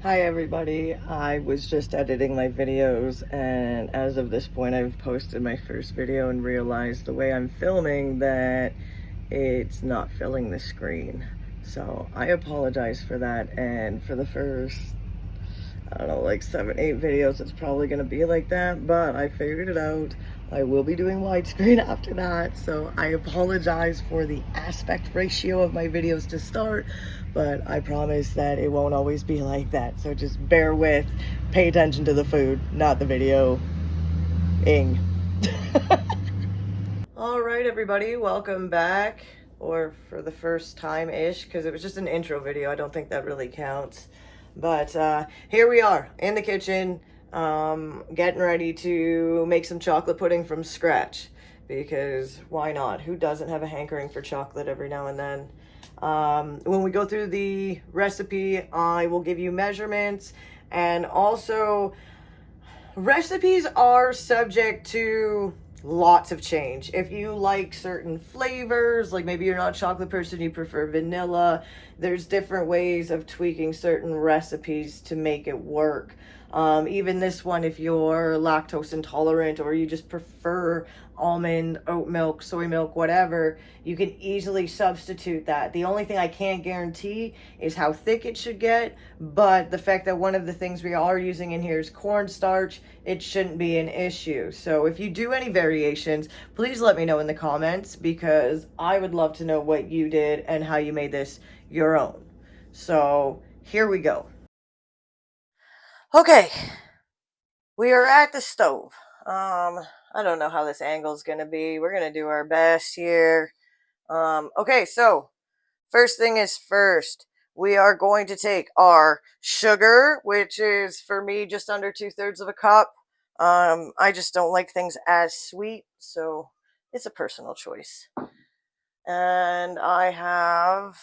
Hi everybody, I was just editing my videos and as of this point I've posted my first video and realized the way I'm filming that it's not filling the screen. So I apologize for that, and for the first, I don't know, like 7, 8 videos it's probably going to be like that, but I figured it out. I will be doing widescreen after that, so I apologize for the aspect ratio of my videos to start, but I promise that it won't always be like that. So just bear with, pay attention to the food, not the video. Ing. All right, everybody, welcome back, or for the first time-ish, because it was just an intro video. I don't think that really counts. But here we are in the kitchen, getting ready to make some chocolate pudding from scratch, because why not? Who doesn't have a hankering for chocolate every now and then? When we go through the recipe, I will give you measurements, and also recipes are subject to lots of change. If you like certain flavors, like maybe you're not a chocolate person, you prefer vanilla, there's different ways of tweaking certain recipes to make it work. Even this one, if you're lactose intolerant or you just prefer almond, oat milk, soy milk, whatever, you can easily substitute that. The only thing I can't guarantee is how thick it should get, but the fact that one of the things we are using in here is cornstarch, it shouldn't be an issue. So if you do any variations, please let me know in the comments, because I would love to know what you did and how you made this your own. So here we go. Okay, we are at the stove. I don't know how this angle is going to be. We're going to do our best here. Okay, so first thing is first. We are going to take our sugar, which is for me just under 2/3 of a cup. I just don't like things as sweet, so it's a personal choice. And I have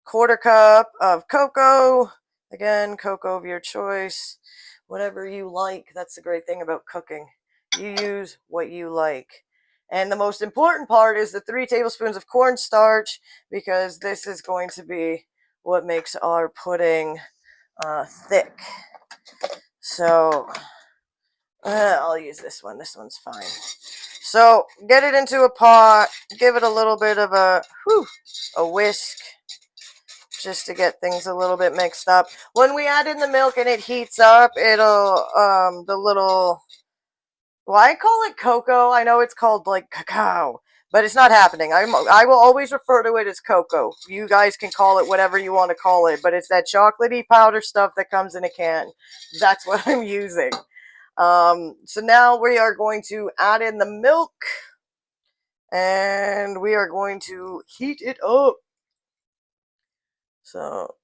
1/4 cup of cocoa. Again, cocoa of your choice. Whatever you like. That's the great thing about cooking. You use what you like. And the most important part is the 3 tablespoons of cornstarch, because this is going to be what makes our pudding thick. So I'll use this one. This one's fine. So get it into a pot. Give it a little bit of a whisk, just to get things a little bit mixed up. When we add in the milk and it heats up, it'll the little, well, I call it cocoa. I know it's called like cacao, but it's not happening. I will always refer to it as cocoa. You guys can call it whatever you want to call it, but it's that chocolatey powder stuff that comes in a can. That's what I'm using. So now we are going to add in the milk, and we are going to heat it up. So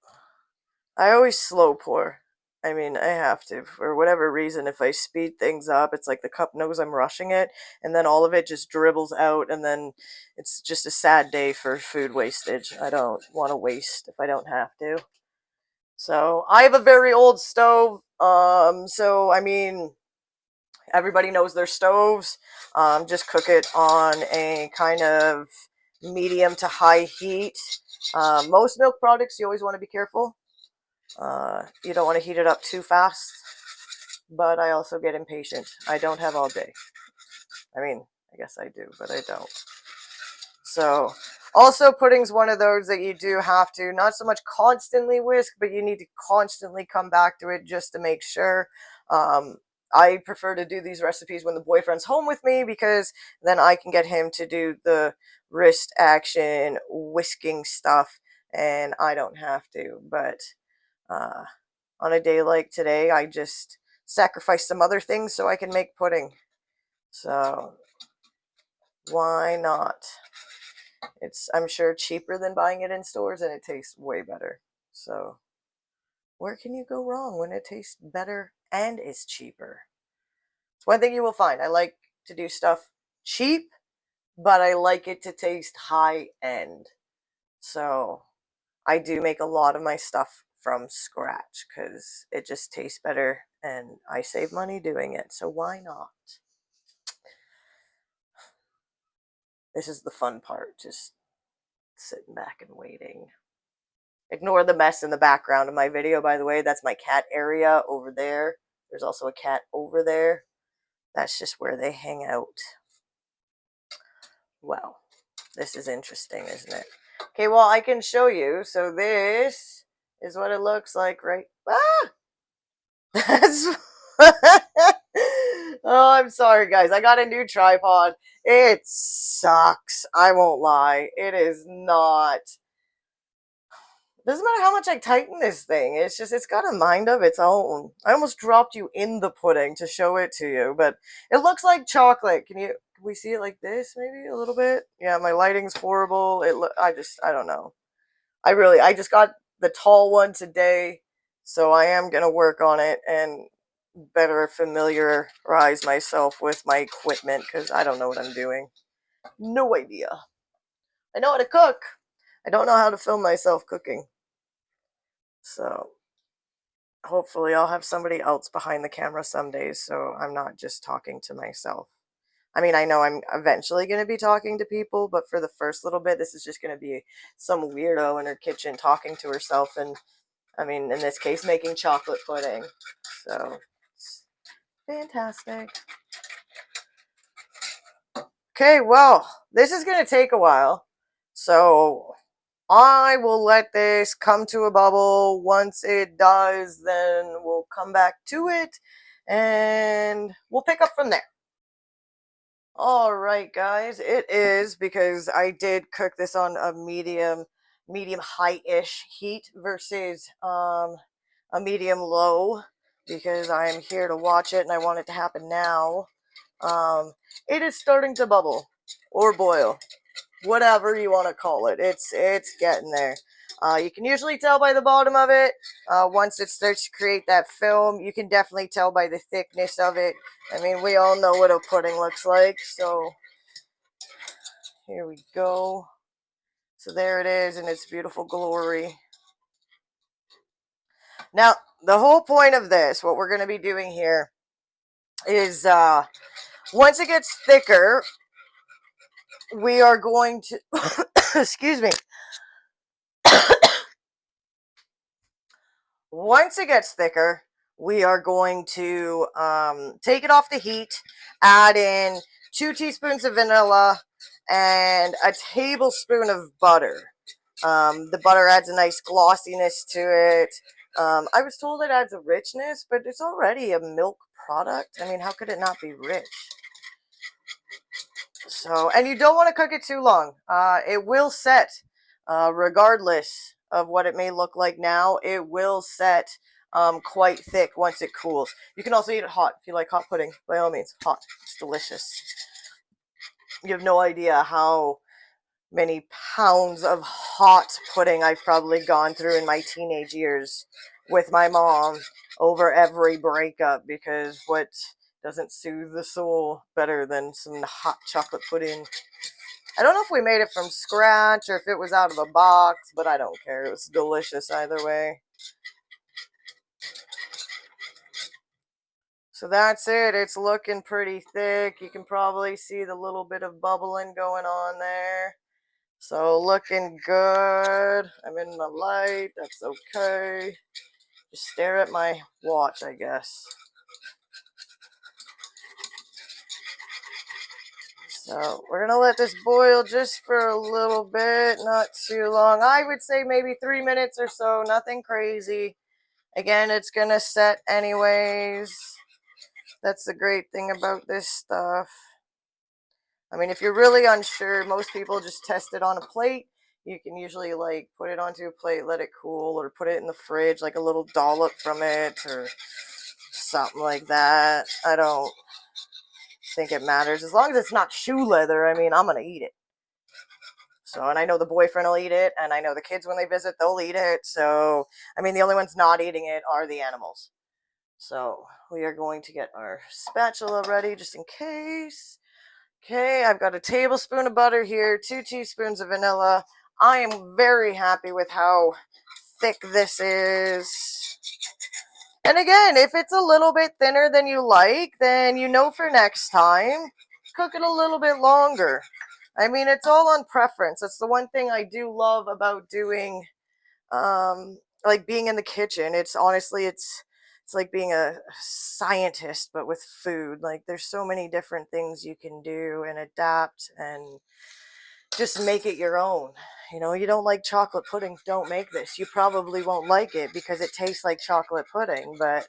I always slow pour. I mean, I have to. For whatever reason, if I speed things up, it's like the cup knows I'm rushing it, and then all of it just dribbles out, and then it's just a sad day for food wastage. I don't want to waste if I don't have to. So I have a very old stove. So I mean, everybody knows their stoves. Just cook it on a kind of medium to high heat. Most milk products, you always want to be careful. You don't want to heat it up too fast, but I also get impatient. I don't have all day. I mean, I guess I do, but I don't. So, also pudding's one of those that you do have to, not so much constantly whisk, but you need to constantly come back to it just to make sure. I prefer to do these recipes when the boyfriend's home with me, because then I can get him to do the wrist action whisking stuff, and I don't have to. But on a day like today, I just sacrifice some other things so I can make pudding. So why not? It's, I'm sure, cheaper than buying it in stores, and it tastes way better. So where can you go wrong when it tastes better and is cheaper? It's one thing you will find. I like to do stuff cheap, but I like it to taste high end. So I do make a lot of my stuff from scratch because it just tastes better and I save money doing it. So why not? This is the fun part, just sitting back and waiting. Ignore the mess in the background of my video, by the way. That's my cat area over there. There's also a cat over there. That's just where they hang out. Wow, this is interesting, isn't it? Okay, well, I can show you. So this is what it looks like, right? Ah! That's oh, I'm sorry, guys. I got a new tripod. It sucks. I won't lie. It is not. Doesn't matter how much I tighten this thing. It's just, it's got a mind of its own. I almost dropped you in the pudding to show it to you, but it looks like chocolate. Can we see it like this, maybe a little bit? Yeah, my lighting's horrible. I don't know. I just got the tall one today, so I am going to work on it and better familiarize myself with my equipment because I don't know what I'm doing. No idea. I know how to cook. I don't know how to film myself cooking. So hopefully I'll have somebody else behind the camera some days so I'm not just talking to myself. I mean, I know I'm eventually going to be talking to people, but for the first little bit, this is just going to be some weirdo in her kitchen talking to herself and, I mean, in this case, making chocolate pudding. So, it's fantastic. Okay, well, this is going to take a while. So, I will let this come to a bubble. Once it does, then we'll come back to it and we'll pick up from there. All right, guys, it is because I did cook this on a medium high-ish heat versus a medium low because I am here to watch it and I want it to happen now. It is starting to bubble or boil, whatever you want to call it. It's getting there. You can usually tell by the bottom of it. Once it starts to create that film, you can definitely tell by the thickness of it. I mean, we all know what a pudding looks like. So here we go. So there it is in its beautiful glory. Now, the whole point of this, what we're going to be doing here, is once it gets thicker, we are going to, excuse me. Once it gets thicker, we are going to take it off the heat, add in 2 teaspoons of vanilla, and a tablespoon of butter. The butter adds a nice glossiness to it. I was told it adds a richness, but it's already a milk product. I mean, how could it not be rich? So, and you don't want to cook it too long. It will set, regardless of what it may look like now, it will set quite thick once it cools. You can also eat it hot if you like hot pudding. By all means, hot. It's delicious. You have no idea how many pounds of hot pudding I've probably gone through in my teenage years with my mom over every breakup, because what doesn't soothe the soul better than some hot chocolate pudding? I don't know if we made it from scratch or if it was out of a box, but I don't care. It was delicious either way. So that's it. It's looking pretty thick. You can probably see the little bit of bubbling going on there. So looking good. I'm in the light. That's okay. Just stare at my watch, I guess. So we're going to let this boil just for a little bit, not too long. I would say maybe 3 minutes or so, nothing crazy. Again, it's going to set anyways. That's the great thing about this stuff. I mean, if you're really unsure, most people just test it on a plate. You can usually like put it onto a plate, let it cool, or put it in the fridge, like a little dollop from it or something like that. I don't think it matters. As long as it's not shoe leather, I mean, I'm going to eat it. So, and I know the boyfriend will eat it, and I know the kids, when they visit, they'll eat it. So, I mean, the only ones not eating it are the animals. So, we are going to get our spatula ready just in case. Okay, I've got a tablespoon of butter here, 2 teaspoons of vanilla. I am very happy with how thick this is. And again, if it's a little bit thinner than you like, then you know for next time, cook it a little bit longer. I mean, it's all on preference. That's the one thing I do love about doing Like being in the kitchen. It's honestly, it's like being a scientist, but with food. Like there's so many different things you can do and adapt and just make it your own. You know, you don't like chocolate pudding, don't make this. You probably won't like it because it tastes like chocolate pudding, but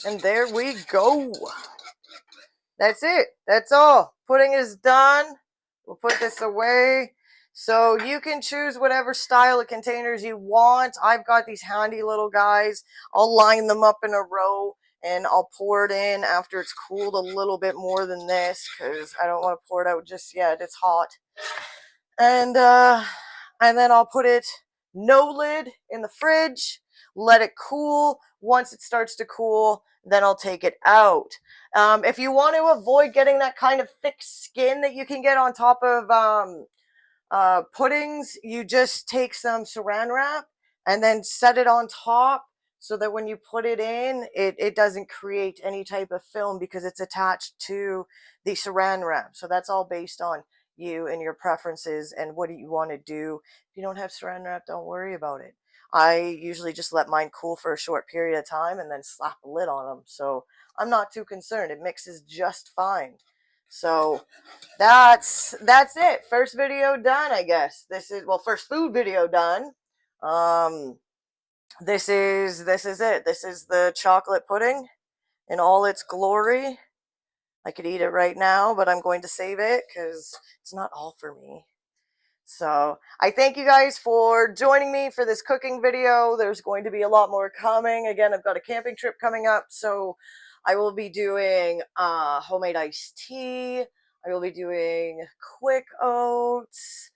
and there we go. That's it. That's all. Pudding is done. We'll put this away. So you can choose whatever style of containers you want. I've got these handy little guys. I'll line them up in a row and I'll pour it in after it's cooled a little bit more than this because I don't want to pour it out just yet. It's hot. And then I'll put it no lid in the fridge, let it cool. Once it starts to cool, then I'll take it out. If you want to avoid getting that kind of thick skin that you can get on top of puddings, you just take some saran wrap and then set it on top so that when you put it in, it doesn't create any type of film because it's attached to the saran wrap. So that's all based on you and your preferences and what do you want to do. If you don't have saran wrap, don't worry about it. I usually just let mine cool for a short period of time and then slap a lid on them. So I'm not too concerned. It mixes just fine. So that's it. First video done, I guess. This is, well, first food video done. Um this is it. This is the chocolate pudding in all its glory. I could eat it right now, but I'm going to save it cuz it's not all for me. So I thank you guys for joining me for this cooking video. There's going to be a lot more coming. Again, I've got a camping trip coming up, so I will be doing homemade iced tea. I will be doing quick oats.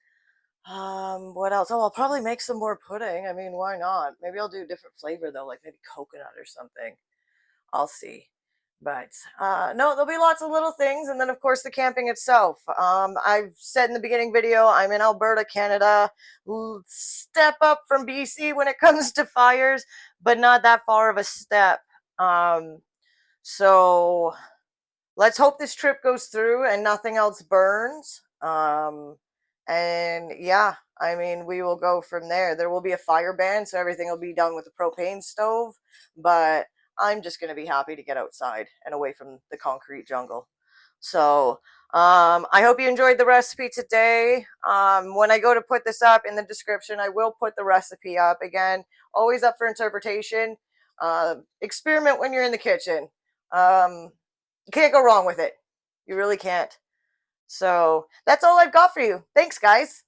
What else? Oh, I'll probably make some more pudding. I mean, why not? Maybe I'll do a different flavor though, like maybe coconut or something. I'll see. But no, there'll be lots of little things, and then of course the camping itself. I've said in the beginning video, I'm in Alberta, Canada. Step up from BC when it comes to fires, but not that far of a step. So let's hope this trip goes through and nothing else burns. And yeah, I mean, we will go from there. There will be a fire ban, so everything will be done with a propane stove, but I'm just going to be happy to get outside and away from the concrete jungle. So, I hope you enjoyed the recipe today. When I go to put this up in the description, I will put the recipe up. Again, always up for interpretation. Experiment when you're in the kitchen. You can't go wrong with it. You really can't. So that's all I've got for you. Thanks, guys.